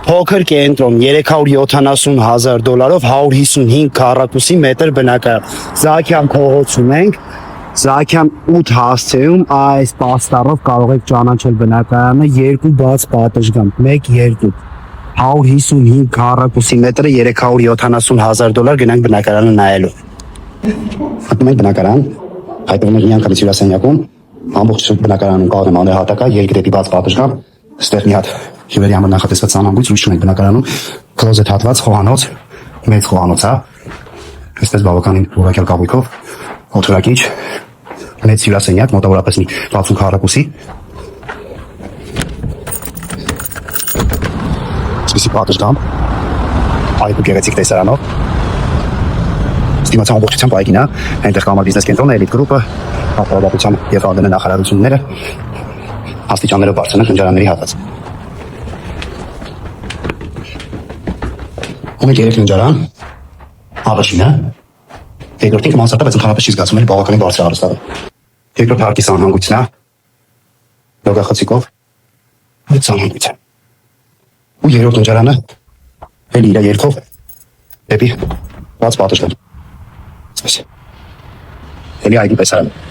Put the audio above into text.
Փոքր կենտրոն 370,000 դոլարով 155 քառակուսի մետր բնակարան։ Զաքյան փողոց ունենք, Զաքյան 8 հասցեում այս պաստառով կարող եք ճանաչել բնակարանը, երկու բաց պատշգամբ, 1-2 155 քառակուսի մետրը 370,000 դոլար գնանք բնակարանը նայելու։ Մտնում ենք բնակարան, հայտնվում ենք մի անգամից հյուրասենյակում, ամբողջ բնակարանում կարող եմ անհատակա, երկու դեպի բաց պատշգամբ, ստեղ մի հատ հյուրերի համար նախատեսված սանամբույց լույս ունենք բնակարանում, կլոզետ հատված, խոհանոց, մեծ խոհանոց, հա։ Այստեղ բավականին որակյալ կահույքով, օդորակիչ, մեծ հյուրասենյակ, մոտավորապես մի 60 քառակուսի։ Այսպիսի պատշգամբ, այգու գեղեցիկ տեսարանով։ Ստիմացիա ամբողջությամբ այգին, հա, այնտեղ կամար բիզնես կենտրոնը, էլիտ գրուպը, ապահովության եւ ԱԴՆ նախարարությունները, աստիճաններով բարձրացան քնջարանների հատված։ Ունենք 3 քնջարան, առաջինը, երկրորդին կմանսարտա, բայց ընդհանրապես չի զգացում, էլի բավականին բարձր հարստավ է։ Երկրորդ հարկի սանհանգույցն է, լոգախցիկով, այդ սանհանգույցը։ Ու երրորդ քնջարանը, էլի իր երկով, դեպի բաց պատշգամբ։ Էլի այգի տեսարանը։